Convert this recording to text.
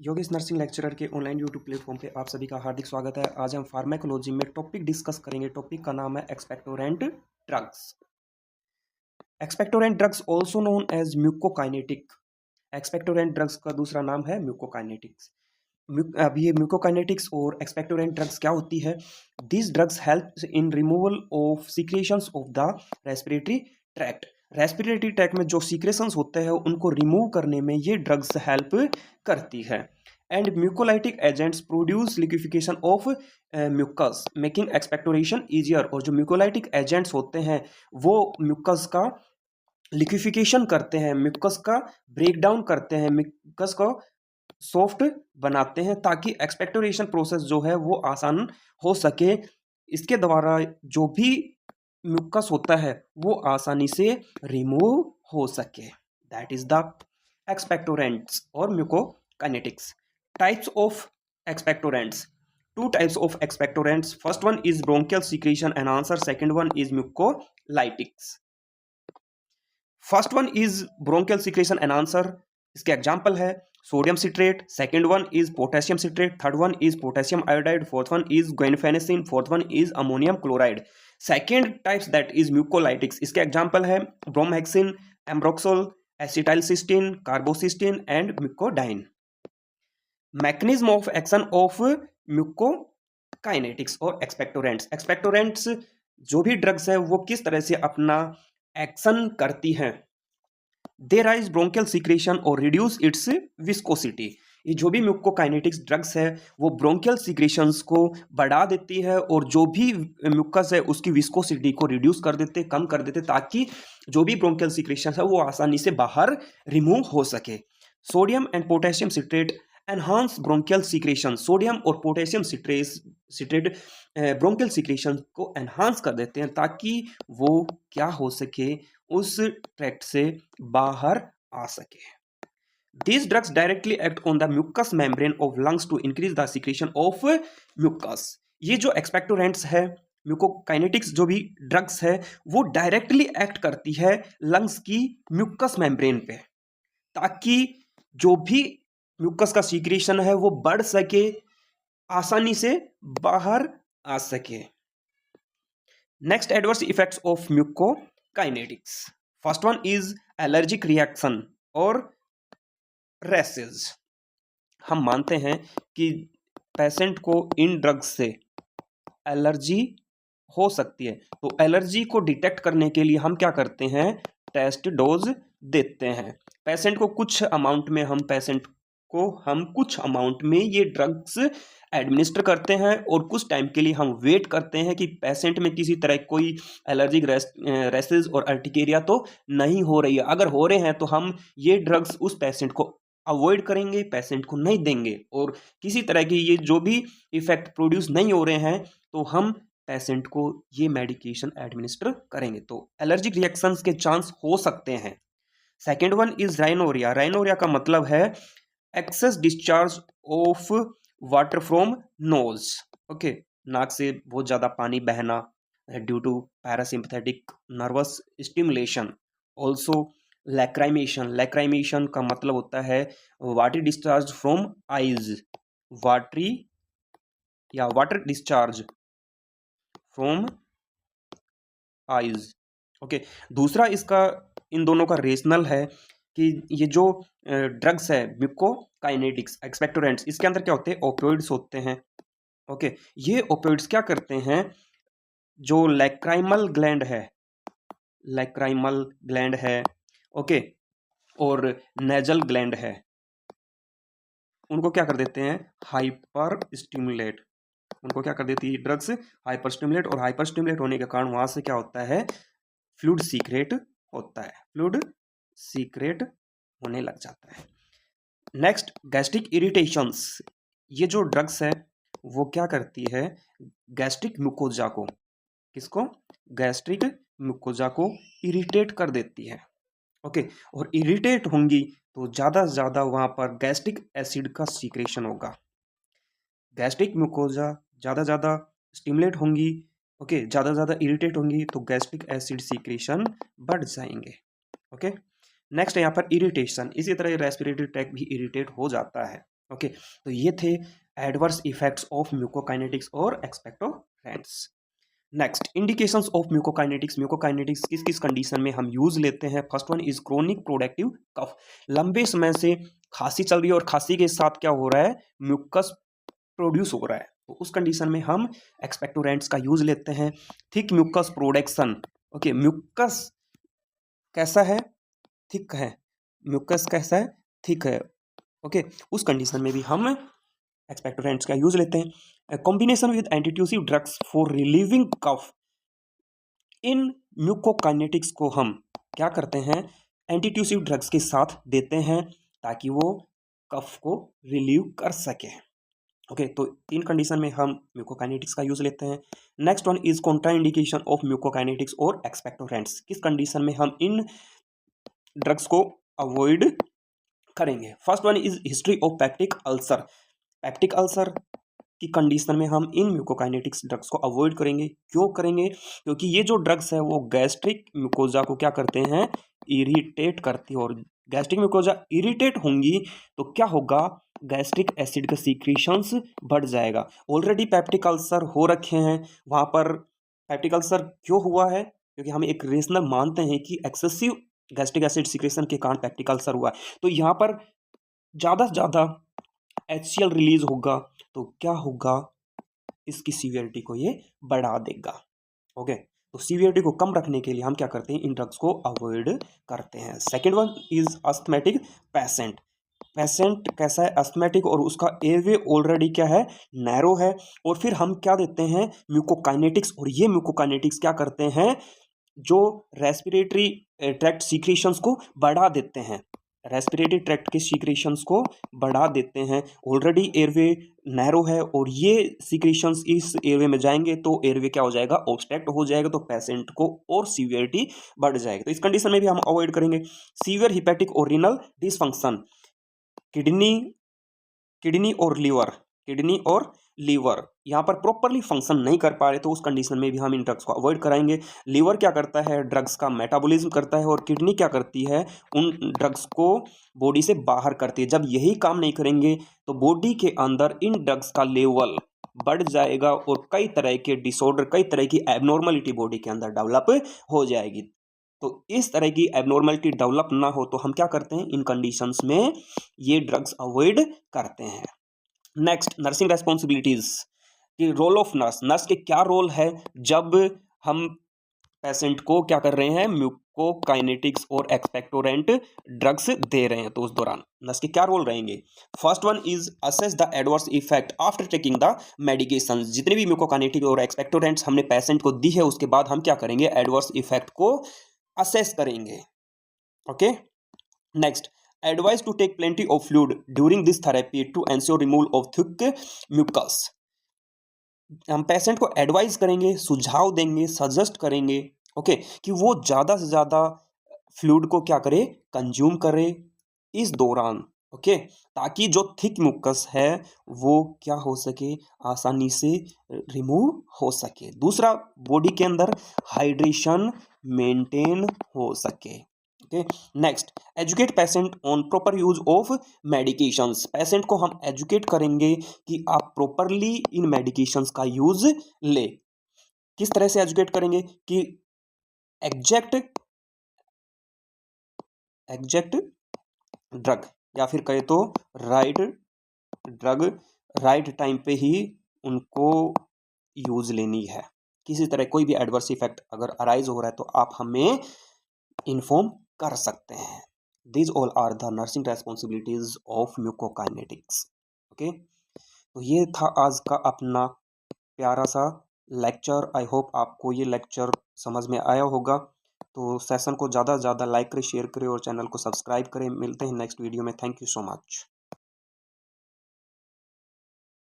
Yogesh nursing lecturer के online YouTube platform पे आप सभी का हार्दिक स्वागत है। आज हम फार्माकोलॉजी में टॉपिक डिस्कस करेंगे। टॉपिक का नाम है expectorant drugs. Expectorant drugs also known as mucokinetic. Expectorant drugs का दूसरा नाम है म्यूकोकाइनेटिक्स। अब ये म्यूकोकाइनेटिक्स और एक्सपेक्टोरेंट ड्रग्स क्या होती है? This drugs help in removal of secretions of the respiratory tract. Respiratory tract में जो सीक्रेशंस होते हैं उनको रिमूव करने में ये ड्रग्स हेल्प करती है। And mucolytic agents produce liquefaction of mucus making expectoration easier. और जो म्यूकोलाइटिक एजेंट्स होते हैं वो म्यूकस का लिक्विफिकेशन करते हैं, म्यूकस का ब्रेक डाउन करते हैं, म्यूकस को सॉफ्ट बनाते हैं ताकि एक्सपेक्टोरेशन प्रोसेस जो है वो आसान हो सके। इसके द्वारा जो भी म्यूकस होता है वो आसानी से रिमूव हो सके। दैट इज द एक्सपेक्टोरेंट्स और म्यूकोकाइनेटिक्स। Types of expectorants. Two types of expectorants. First one is bronchial secretion enhancer. Second one is mucolytics. First one is bronchial secretion enhancer. इसके एग्जांपल है sodium citrate, second one is potassium citrate, third one is potassium iodide, fourth one is guaifenesin, fourth one is ammonium chloride. Second types that is mucolytics. इसके example है bromhexine, ambroxol, acetylcysteine, carbocisteine and mucodyne. Mechanism of action of mucokinetics और expectorants. Expectorants जो भी drugs है वो किस तरह से अपना एक्शन करती हैं। दे राइज ब्रोंकियल सीक्रेशन और रिड्यूस इट्स विस्कोसिटी। ये जो भी म्यूकोकाइनेटिक्स ड्रग्स है वो ब्रोंकियल सीक्रेशंस को बढ़ा देती है और जो भी म्यूकस है उसकी विस्कोसिटी को रिड्यूस कर देते, कम कर देते, ताकि जो भी ब्रोंकियल सीक्रेशन है वो आसानी से बाहर रिमूव हो सके। Sodium and potassium citrate enhance bronchial secretion. Sodium और पोटेशियम सिट्रेट ब्रोंकियल सीक्रेशन को एनहांस कर देते हैं ताकि वो क्या हो सके, उस ट्रैक्ट से बाहर आ सके। These drugs directly act on the mucous membrane of lungs to increase the secretion of mucus. ये जो एक्सपेक्टोरेंट्स है, म्यूकोकाइनेटिक्स जो भी ड्रग्स है वो डायरेक्टली एक्ट करती है लंग्स की म्यूकस मेम्ब्रेन पे ताकि जो भी म्यूकस का सीक्रेशन है वो बढ़ सके, आसानी से बाहर आ सके। Next adverse effects of म्यूकोकाइनेटिक्स। First one is allergic reaction और रैशेज। हम मानते हैं कि पेशेंट को इन ड्रग्स से एलर्जी हो सकती है, तो एलर्जी को डिटेक्ट करने के लिए हम क्या करते हैं, टेस्ट डोज देते हैं। पेशेंट को कुछ अमाउंट में हम कुछ अमाउंट में ये ड्रग्स एडमिनिस्टर करते हैं और कुछ टाइम के लिए हम वेट करते हैं कि पेशेंट में किसी तरह कोई एलर्जिक रैशेज और अर्टिकेरिया तो नहीं हो रही है। अगर हो रहे हैं तो हम ये ड्रग्स उस पेशेंट को अवॉइड करेंगे, पेशेंट को नहीं देंगे। और किसी तरह की ये जो भी इफेक्ट प्रोड्यूस नहीं हो रहे हैं तो हम पेशेंट को ये मेडिकेशन एडमिनिस्टर करेंगे, तो एलर्जिक रिएक्शंस के चांस हो सकते हैं। Second one is rhinorrhoea. Rhinorrhoea का मतलब है excess discharge of water from nose. Okay, नाक से बहुत ज्यादा पानी बहना due to parasympathetic nerve stimulation. Also lacrimation. Lacrimation का मतलब होता है water discharge from eyes, watery या water discharge from eyes. Okay, दूसरा इसका इन दोनों का रेशनल है कि ये जो ड्रग्स है म्यूकोकाइनेटिक्स एक्सपेक्टोरेंट्स, इसके अंदर क्या होते हैं, ओपियोइड्स होते हैं। ओके, ये ओपियोइड्स क्या करते हैं, जो लैक्राइमल ग्लैंड है, ओके, और नेजल ग्लैंड है, उनको क्या कर देते हैं, हाइपर स्टिमुलेट। उनको क्या कर देती है ड्रग्स, हाइपर स्टिमुलेट। और हाइपर स्टिमुलेट होने के कारण वहां से क्या होता है, फ्लूइड सीक्रेट होता है, फ्लूइड सीक्रेट होने लग जाता है। Next, gastric irritations. ये जो ड्रग्स है वो क्या करती है, गैस्ट्रिक म्यूकोजा को, किसको, गैस्ट्रिक म्यूकोजा को इरिटेट कर देती है। ओके, और इरिटेट होंगी तो ज़्यादा से ज़्यादा वहाँ पर गैस्ट्रिक एसिड का सीक्रेशन होगा। गैस्ट्रिक म्यूकोजा ज़्यादा स्टिमुलेट होंगी, ओके, ज़्यादा इरिटेट होंगी तो गैस्ट्रिक एसिड सीक्रेशन बढ़ जाएंगे। ओके, नेक्स्ट है यहाँ पर इरिटेशन। इसी तरह रेस्पिरेटरी ट्रैक्ट भी इरिटेट हो जाता है। ओके, तो ये थे एडवर्स इफेक्ट्स ऑफ म्यूकोकाइनेटिक्स और expectorants. Next, indications of mucokinetics. Mucokinetics किस किस कंडीशन में हम यूज लेते हैं? First one is chronic productive cough. लंबे समय से खांसी चल रही है और खांसी के साथ क्या हो रहा है, म्यूकस प्रोड्यूस हो रहा है, तो उस कंडीशन में हम एक्सपेक्टोरेंट्स का यूज लेते हैं। Thick mucus production. Okay, mucus कैसा है, थिक है, म्यूकस कैसा है, थिक है। ओके, उस कंडीशन में भी हम एक्सपेक्टोरेंट्स का यूज लेते हैं। Combination with antitussive drugs for relieving cough. इन म्यूकोकाइनेटिक्स को हम क्या करते हैं, एंटीट्यूसिव ड्रग्स के साथ देते हैं ताकि वो कफ को रिलीव कर सके। ओके, तो 3 कंडीशन में हम म्यूकोकाइनेटिक्स का यूज लेते हैं। Next one is contraindication of mucokinetics और एक्सपेक्टोरेंट्स। किस कंडीशन में हम इन ड्रग्स को अवॉइड करेंगे? First one is history of peptic ulcer. Peptic ulcer की कंडीशन में हम इन म्यूकोकाइनेटिक्स ड्रग्स को अवॉइड करेंगे। क्यों करेंगे? क्योंकि ये जो ड्रग्स है वो गैस्ट्रिक म्यूकोजा को क्या करते हैं, इरिटेट करती है, और गैस्ट्रिक म्यूकोजा इरिटेट होंगी तो क्या होगा, गैस्ट्रिक एसिड का सीक्रेशंस बढ़ जाएगा। ऑलरेडी पैप्टिक अल्सर हो रखे हैं, वहाँ पर पैप्टिक अल्सर क्यों हुआ है, क्योंकि हम एक रीजनल मानते हैं कि एक्सेसिव गैस्ट्रिक एसिड सीक्रेशन के कारण पैप्टिक अल्सर हुआ है। तो यहाँ पर ज़्यादा से ज़्यादा HCl रिलीज होगा तो क्या होगा, इसकी सीवियरिटी को ये बढ़ा देगा। ओके, तो सीवियरिटी को कम रखने के लिए हम क्या करते हैं, इन ड्रग्स को अवॉइड करते हैं। Second one is asthmatic patient. Patient कैसा है, अस्थमेटिक, और उसका एयरवे ऑलरेडी क्या है, नैरो है, और फिर हम क्या देते हैं, म्यूकोकाइनेटिक्स, और ये म्यूकोकाइनेटिक्स क्या करते हैं, जो रेस्पिरेटरी ट्रैक्ट सीक्रेशंस को बढ़ा देते हैं, रेस्पिरेटरी ट्रैक्ट के सीक्रेशंस को बढ़ा देते हैं। ऑलरेडी एयरवे नैरो है और ये सीक्रेशंस इस एयरवे में जाएंगे तो एयरवे क्या हो जाएगा, ऑब्स्ट्रक्ट हो जाएगा, तो पेशेंट को और सीवियरिटी बढ़ जाएगी। तो इस कंडीशन में भी हम अवॉइड करेंगे। सीवियर हिपैटिक और रीनल डिसफंक्शन, किडनी और लीवर यहाँ पर प्रॉपरली फंक्शन नहीं कर पा रहे, तो उस कंडीशन में भी हम इन ड्रग्स को अवॉइड कराएंगे। लीवर क्या करता है, ड्रग्स का मेटाबॉलिज्म करता है, और किडनी क्या करती है, उन ड्रग्स को बॉडी से बाहर करती है। जब यही काम नहीं करेंगे तो बॉडी के अंदर इन ड्रग्स का लेवल बढ़ जाएगा और कई तरह के डिसऑर्डर, कई तरह की एबनॉर्मलिटी बॉडी के अंदर डेवलप हो जाएगी। तो इस तरह की एबनॉर्मलिटी डेवलप ना हो तो हम क्या करते हैं, इन कंडीशंस में ये ड्रग्स अवॉइड करते हैं। नेक्स्ट, नर्सिंग रेस्पॉन्सिबिलिटीज कि रोल ऑफ नर्स। नर्स के क्या रोल है जब हम पेशेंट को क्या कर रहे हैं, म्यूकोकाइनेटिक्स और एक्सपेक्टोरेंट ड्रग्स दे रहे हैं, तो उस दौरान नर्स के क्या रोल रहेंगे? First one is assess the adverse effect after taking the medication. जितने भी म्यूकोकाइनेटिक और एक्सपेक्टोरेंट्स हमने पेशेंट को दी है उसके बाद हम क्या करेंगे, एडवर्स इफेक्ट को असेस करेंगे। Okay, next, advised to take plenty of fluid during this therapy to ensure removal of thick mucus। हम पेशेंट को एडवाइस करेंगे, सुझाव देंगे, सजेस्ट करेंगे, ओके, कि वो ज़्यादा से ज़्यादा फ्लूइड को क्या करे, कंज्यूम करे इस दौरान, ओके, ताकि जो थिक म्यूकस है वो क्या हो सके, आसानी से रिमूव हो सके। दूसरा, बॉडी के अंदर हाइड्रेशन मेंटेन हो सके। Okay, next, educate patient on proper use of medications. Patient को हम एजुकेट करेंगे कि आप प्रॉपरली इन मेडिकेशंस का यूज ले। किस तरह से एजुकेट करेंगे कि एग्जैक्ट ड्रग, या फिर कहे तो राइट ड्रग राइट टाइम पे ही उनको यूज लेनी है। किसी तरह कोई भी एडवर्स इफेक्ट अगर अराइज हो रहा है तो आप हमें इन्फॉर्म कर सकते हैं। These all are the nursing responsibilities of म्यूकोकाइनेटिक्स। Okay, तो ये था आज का अपना प्यारा सा लेक्चर। आई होप आपको ये लेक्चर समझ में आया होगा। तो सेशन को ज़्यादा से ज़्यादा लाइक करें, शेयर करें और चैनल को सब्सक्राइब करें। मिलते हैं नेक्स्ट वीडियो में। Thank you so much.